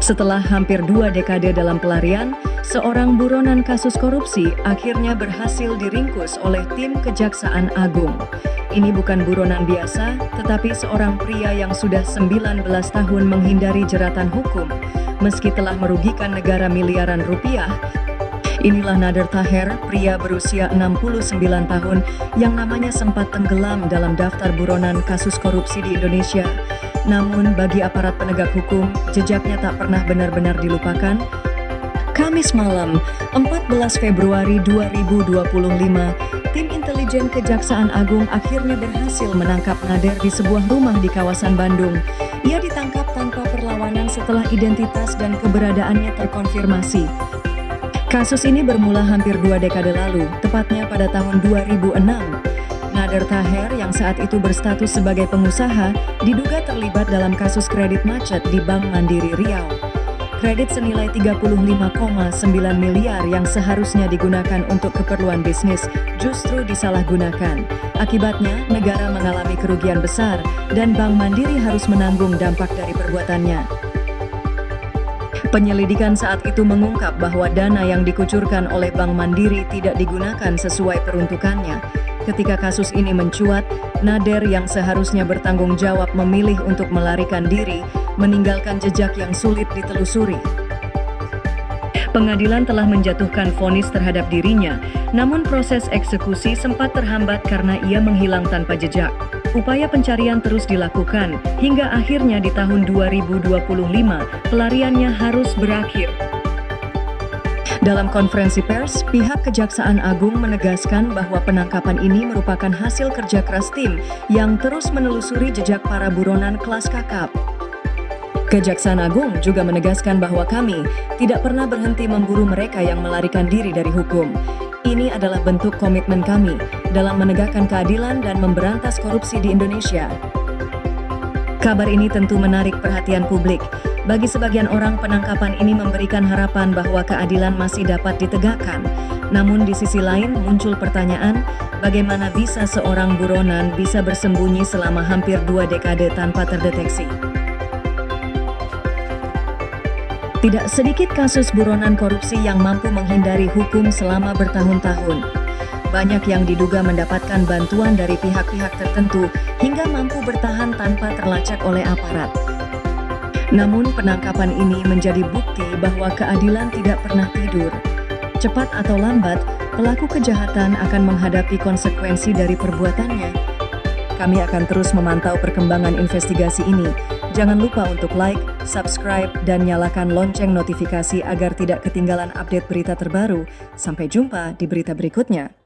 Setelah hampir 2 dekade dalam pelarian, seorang buronan kasus korupsi akhirnya berhasil diringkus oleh tim Kejaksaan Agung. Ini bukan buronan biasa, tetapi seorang pria yang sudah 19 tahun menghindari jeratan hukum, meski telah merugikan negara miliaran rupiah. Inilah Nader Taher, pria berusia 69 tahun yang namanya sempat tenggelam dalam daftar buronan kasus korupsi di Indonesia. Namun bagi aparat penegak hukum, jejaknya tak pernah benar-benar dilupakan. Kamis malam, 14 Februari 2025, tim intelijen Kejaksaan Agung akhirnya berhasil menangkap Nader di sebuah rumah di kawasan Bandung. Ia ditangkap tanpa perlawanan setelah identitas dan keberadaannya terkonfirmasi. Kasus ini bermula hampir 2 dekade lalu, tepatnya pada tahun 2006. Nader Taher yang saat itu berstatus sebagai pengusaha diduga terlibat dalam kasus kredit macet di Bank Mandiri Riau. Kredit senilai 35,9 miliar yang seharusnya digunakan untuk keperluan bisnis justru disalahgunakan. Akibatnya, negara mengalami kerugian besar dan Bank Mandiri harus menanggung dampak dari perbuatannya. Penyelidikan saat itu mengungkap bahwa dana yang dikucurkan oleh Bank Mandiri tidak digunakan sesuai peruntukannya. Ketika kasus ini mencuat, Nader yang seharusnya bertanggung jawab memilih untuk melarikan diri, meninggalkan jejak yang sulit ditelusuri. Pengadilan telah menjatuhkan vonis terhadap dirinya, namun proses eksekusi sempat terhambat karena ia menghilang tanpa jejak. Upaya pencarian terus dilakukan, hingga akhirnya di tahun 2025, pelariannya harus berakhir. Dalam konferensi pers, pihak Kejaksaan Agung menegaskan bahwa penangkapan ini merupakan hasil kerja keras tim yang terus menelusuri jejak para buronan kelas kakap. Kejaksaan Agung juga menegaskan bahwa kami tidak pernah berhenti memburu mereka yang melarikan diri dari hukum. Ini adalah bentuk komitmen kami dalam menegakkan keadilan dan memberantas korupsi di Indonesia. Kabar ini tentu menarik perhatian publik. Bagi sebagian orang, penangkapan ini memberikan harapan bahwa keadilan masih dapat ditegakkan. Namun di sisi lain muncul pertanyaan, bagaimana bisa seorang buronan bisa bersembunyi selama hampir 2 dekade tanpa terdeteksi? Tidak sedikit kasus buronan korupsi yang mampu menghindari hukum selama bertahun-tahun. Banyak yang diduga mendapatkan bantuan dari pihak-pihak tertentu hingga mampu bertahan tanpa terlacak oleh aparat. Namun penangkapan ini menjadi bukti bahwa keadilan tidak pernah tidur. Cepat atau lambat, pelaku kejahatan akan menghadapi konsekuensi dari perbuatannya. Kami akan terus memantau perkembangan investigasi ini. Jangan lupa untuk like, subscribe, dan nyalakan lonceng notifikasi agar tidak ketinggalan update berita terbaru. Sampai jumpa di berita berikutnya.